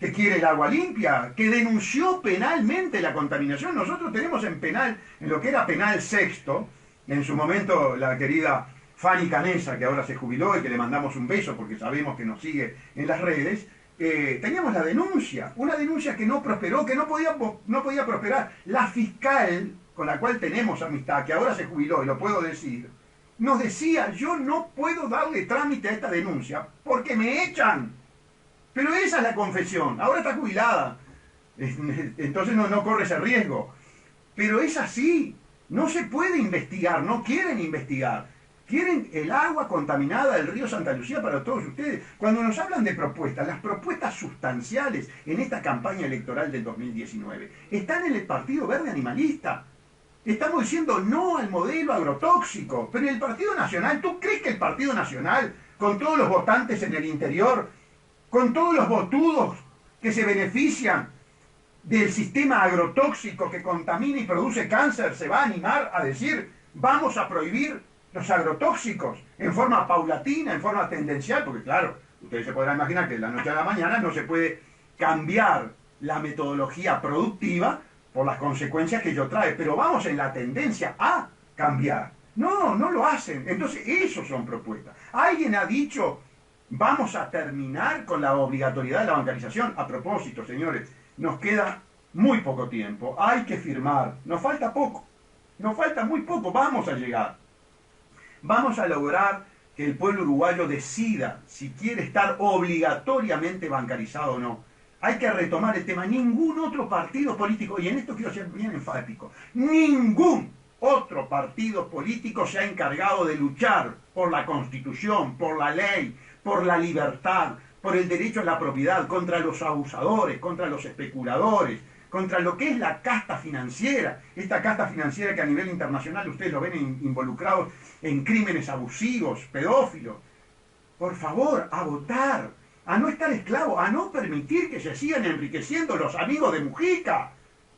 que quiere el agua limpia, que denunció penalmente la contaminación. Nosotros tenemos en penal, en lo que era penal sexto, en su momento la querida Fanny Canesa, que ahora se jubiló y que le mandamos un beso porque sabemos que nos sigue en las redes, teníamos la denuncia, una denuncia que no prosperó, que no podía prosperar. La fiscal, con la cual tenemos amistad, que ahora se jubiló y lo puedo decir, nos decía: yo no puedo darle trámite a esta denuncia porque me echan. Pero esa es la confesión, ahora está jubilada, entonces no corre ese riesgo. Pero es así, no se puede investigar, no quieren investigar. Quieren el agua contaminada del río Santa Lucía para todos ustedes. Cuando nos hablan de propuestas, las propuestas sustanciales en esta campaña electoral del 2019 están en el Partido Verde Animalista. Estamos diciendo no al modelo agrotóxico. Pero en el Partido Nacional, ¿tú crees que el Partido Nacional, con todos los votantes en el interior, con todos los votudos que se benefician del sistema agrotóxico que contamina y produce cáncer, se va a animar a decir: vamos a prohibir los agrotóxicos en forma paulatina, en forma tendencial? Porque claro, ustedes se podrán imaginar que de la noche a la mañana no se puede cambiar la metodología productiva por las consecuencias que ello trae, pero vamos en la tendencia a cambiar. No lo hacen. Entonces, eso son propuestas. Alguien ha dicho: vamos a terminar con la obligatoriedad de la bancarización. A propósito, señores, nos queda muy poco tiempo, hay que firmar, nos falta poco, nos falta muy poco, vamos a llegar. Vamos a lograr que el pueblo uruguayo decida si quiere estar obligatoriamente bancarizado o no. Hay que retomar el tema. Ningún otro partido político, y en esto quiero ser bien enfático, ningún otro partido político se ha encargado de luchar por la Constitución, por la ley, por la libertad, por el derecho a la propiedad, contra los abusadores, contra los especuladores, contra lo que es la casta financiera, esta casta financiera que a nivel internacional ustedes lo ven involucrados en crímenes abusivos, pedófilos. Por favor, a votar, a no estar esclavos, a no permitir que se sigan enriqueciendo los amigos de Mujica,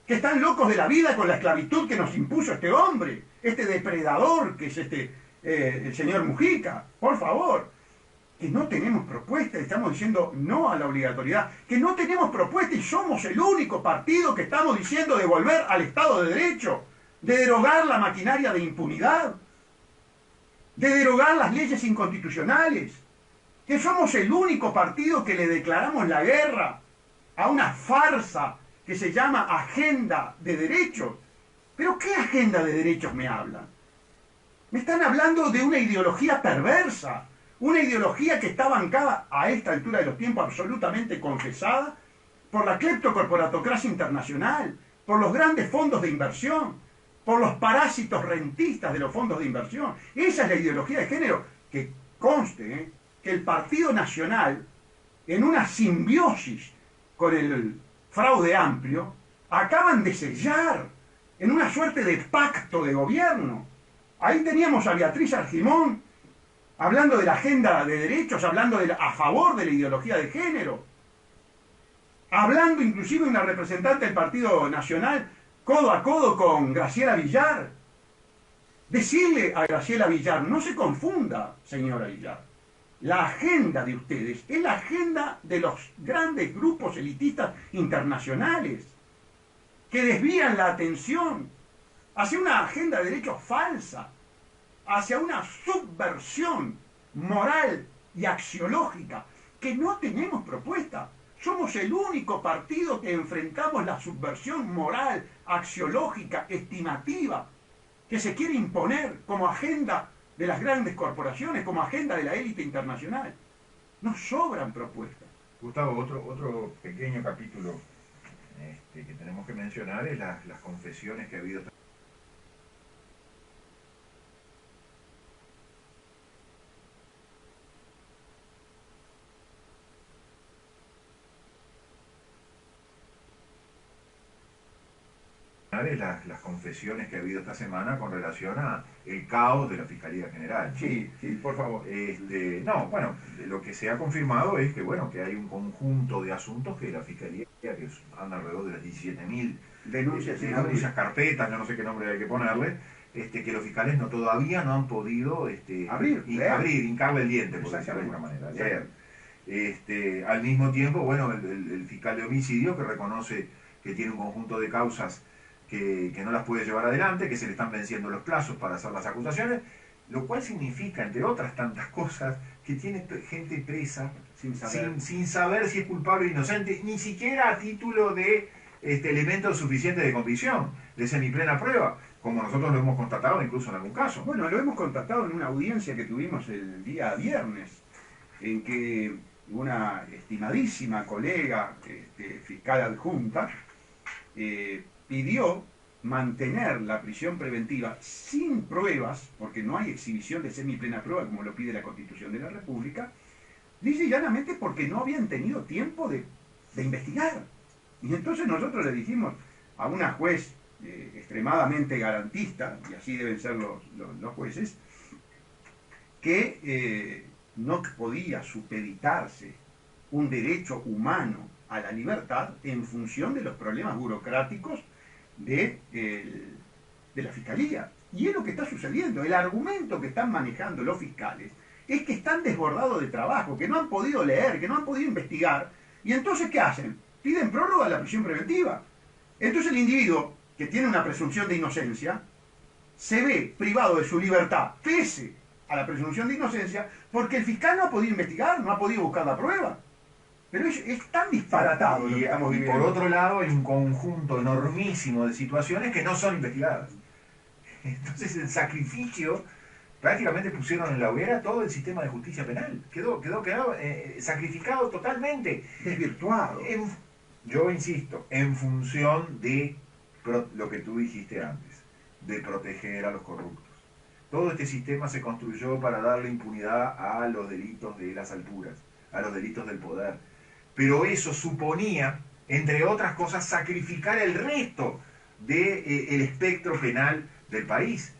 que están locos de la vida con la esclavitud que nos impuso este hombre, este depredador que es el señor Mujica. Por favor, que no tenemos propuesta, estamos diciendo no a la obligatoriedad, que no tenemos propuesta y somos el único partido que estamos diciendo de volver al Estado de Derecho, de derogar la maquinaria de impunidad, de derogar las leyes inconstitucionales, que somos el único partido que le declaramos la guerra a una farsa que se llama agenda de derechos. ¿Pero qué agenda de derechos me hablan? Me están hablando de una ideología perversa, una ideología que está bancada a esta altura de los tiempos, absolutamente confesada por la cleptocorporatocracia internacional, por los grandes fondos de inversión, por los parásitos rentistas de los fondos de inversión. Esa es la ideología de género. Que conste que el Partido Nacional, en una simbiosis con el fraude amplio, acaban de sellar en una suerte de pacto de gobierno. Ahí teníamos a Beatriz Argimón hablando de la agenda de derechos, hablando a favor de la ideología de género, hablando inclusive una representante del Partido Nacional codo a codo con Graciela Villar. Decirle a Graciela Villar: no se confunda, señora Villar, la agenda de ustedes es la agenda de los grandes grupos elitistas internacionales que desvían la atención hacia una agenda de derechos falsa, hacia una subversión moral y axiológica, que no tenemos propuesta. Somos el único partido que enfrentamos la subversión moral, axiológica, estimativa, que se quiere imponer como agenda de las grandes corporaciones, como agenda de la élite internacional. Nos sobran propuestas. Gustavo, otro pequeño capítulo que tenemos que mencionar es las confesiones que ha habido las confesiones que ha habido esta semana con relación a el caos de la Fiscalía General. Sí, sí, por favor. No, bueno, lo que se ha confirmado es que, bueno, que hay un conjunto de asuntos que la Fiscalía, que anda alrededor de las 17.000 denuncias, carpetas, yo no sé qué nombre hay que ponerle, que los fiscales todavía no han podido hincarle el diente, por decirlo de alguna manera. Al mismo tiempo, bueno, el fiscal de homicidio que reconoce que tiene un conjunto de causas que no las puede llevar adelante, que se le están venciendo los plazos para hacer las acusaciones, lo cual significa, entre otras tantas cosas, que tiene gente presa sin saber si es culpable o inocente, ni siquiera a título de elementos suficientes de convicción, de semiplena prueba, como nosotros lo hemos constatado incluso en algún caso. Bueno, lo hemos constatado en una audiencia que tuvimos el día viernes, en que una estimadísima colega fiscal adjunta pidió mantener la prisión preventiva sin pruebas, porque no hay exhibición de semiplena prueba como lo pide la Constitución de la República, dice llanamente porque no habían tenido tiempo de investigar. Y entonces nosotros le dijimos a una juez extremadamente garantista, y así deben ser los jueces, que no podía supeditarse un derecho humano a la libertad en función de los problemas burocráticos de la Fiscalía. Y es lo que está sucediendo. El argumento que están manejando los fiscales es que están desbordados de trabajo, que no han podido leer, que no han podido investigar. Y entonces, ¿qué hacen? Piden prórroga a la prisión preventiva. Entonces el individuo, que tiene una presunción de inocencia, se ve privado de su libertad, pese a la presunción de inocencia, porque el fiscal no ha podido investigar, no ha podido buscar la prueba. Pero es tan disparatado lo que estamos viviendo. Y por otro lado hay un conjunto enormísimo de situaciones que no son investigadas. Entonces el sacrificio, prácticamente pusieron en la hoguera todo el sistema de justicia penal. Quedó sacrificado totalmente. Desvirtuado. Yo insisto, en función de lo que tú dijiste antes, de proteger a los corruptos. Todo este sistema se construyó para darle impunidad a los delitos de las alturas, a los delitos del poder. Pero eso suponía, entre otras cosas, sacrificar el resto del espectro penal del país.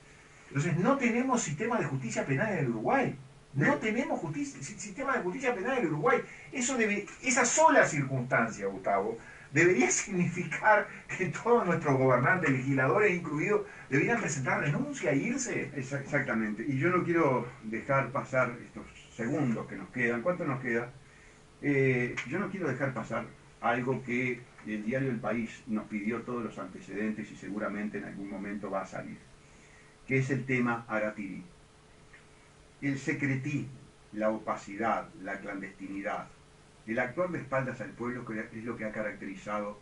Entonces, no tenemos sistema de justicia penal en el Uruguay. No tenemos sistema de justicia penal en el Uruguay. Esa sola circunstancia, Gustavo, debería significar que todos nuestros gobernantes, legisladores incluidos, deberían presentar renuncia e irse. Exactamente. Y yo no quiero dejar pasar estos segundos que nos quedan. ¿Cuánto nos queda? Yo no quiero dejar pasar algo que el diario El País nos pidió todos los antecedentes y seguramente en algún momento va a salir, que es el tema Aratirí. El secretismo, la opacidad, la clandestinidad, el actuar de espaldas al pueblo es lo que ha caracterizado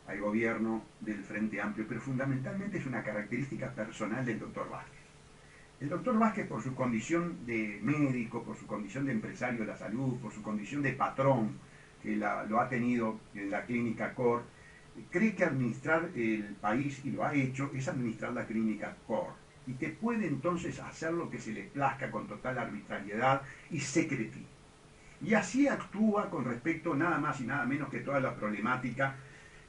al gobierno del Frente Amplio, pero fundamentalmente es una característica personal del doctor Vázquez. El doctor Vázquez, por su condición de médico, por su condición de empresario de la salud, por su condición de patrón, que lo ha tenido en la clínica COR, cree que administrar el país, y lo ha hecho, es administrar la clínica COR, y que puede entonces hacer lo que se le plazca con total arbitrariedad y secretismo. Y así actúa con respecto nada más y nada menos que toda la problemática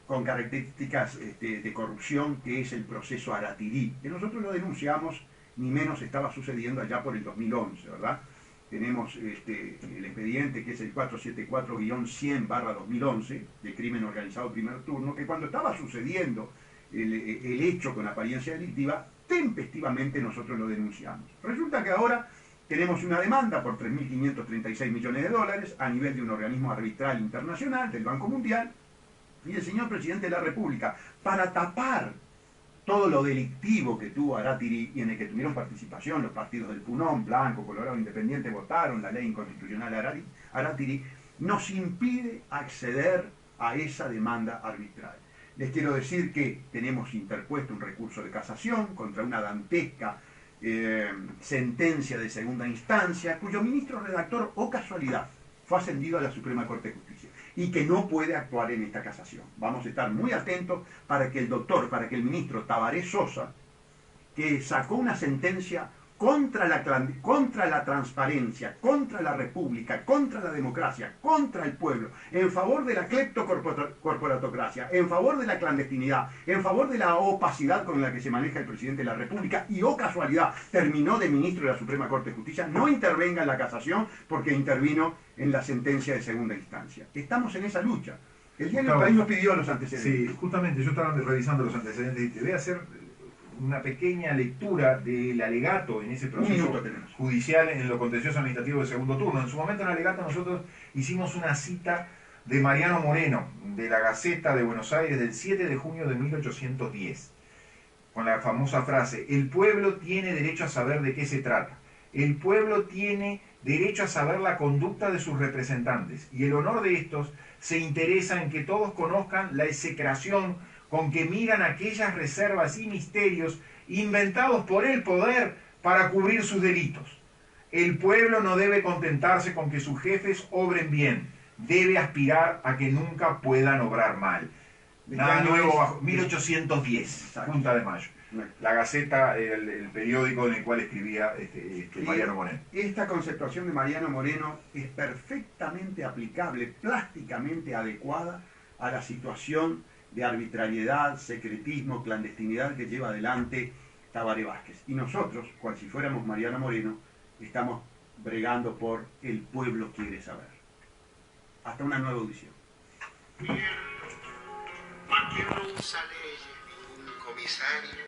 con características de corrupción que es el proceso Aratirí, que nosotros lo denunciamos, ni menos estaba sucediendo allá por el 2011, ¿verdad? Tenemos el expediente que es el 474-100/2011, de crimen organizado primer turno, que cuando estaba sucediendo el hecho con apariencia delictiva, tempestivamente nosotros lo denunciamos. Resulta que ahora tenemos una demanda por 3.536 millones de dólares a nivel de un organismo arbitral internacional, del Banco Mundial, y el señor presidente de la República, para tapar todo lo delictivo que tuvo Aratirí y en el que tuvieron participación los partidos del Punón, Blanco, Colorado, Independiente, votaron la ley inconstitucional Aratirí, nos impide acceder a esa demanda arbitral. Les quiero decir que tenemos interpuesto un recurso de casación contra una dantesca sentencia de segunda instancia, cuyo ministro redactor, o casualidad, fue ascendido a la Suprema Corte de Justicia. y que no puede actuar en esta casación. Vamos a estar muy atentos para que el ministro Tabaré Sosa, que sacó una sentencia contra la transparencia, contra la república, contra la democracia, contra el pueblo, en favor de la cleptocorporatocracia, en favor de la clandestinidad, en favor de la opacidad con la que se maneja el presidente de la República, y oh casualidad, terminó de ministro de la Suprema Corte de Justicia, no intervenga en la casación porque intervino en la sentencia de segunda instancia. Estamos en esa lucha. El diario El País nos pidió los antecedentes. Sí, justamente yo estaba revisando los antecedentes y te voy a hacer una pequeña lectura del alegato en ese proceso judicial en lo contencioso administrativo de segundo turno. En su momento en el alegato nosotros hicimos una cita de Mariano Moreno, de la Gaceta de Buenos Aires, del 7 de junio de 1810, con la famosa frase: el pueblo tiene derecho a saber de qué se trata, el pueblo tiene derecho a saber la conducta de sus representantes, y el honor de estos se interesa en que todos conozcan la execración con que miran aquellas reservas y misterios inventados por el poder para cubrir sus delitos. El pueblo no debe contentarse con que sus jefes obren bien, debe aspirar a que nunca puedan obrar mal. Nada nuevo bajo 1810, Junta de Mayo. La Gaceta, el periódico en el cual escribía Mariano Moreno. Esta conceptuación de Mariano Moreno es perfectamente aplicable, plásticamente adecuada a la situación de arbitrariedad, secretismo, clandestinidad que lleva adelante Tabaré Vázquez. Y nosotros, cual si fuéramos Mariano Moreno, estamos bregando por el pueblo quiere saber. Hasta una nueva audición. ¿Por qué no usa leyes ningún comisario?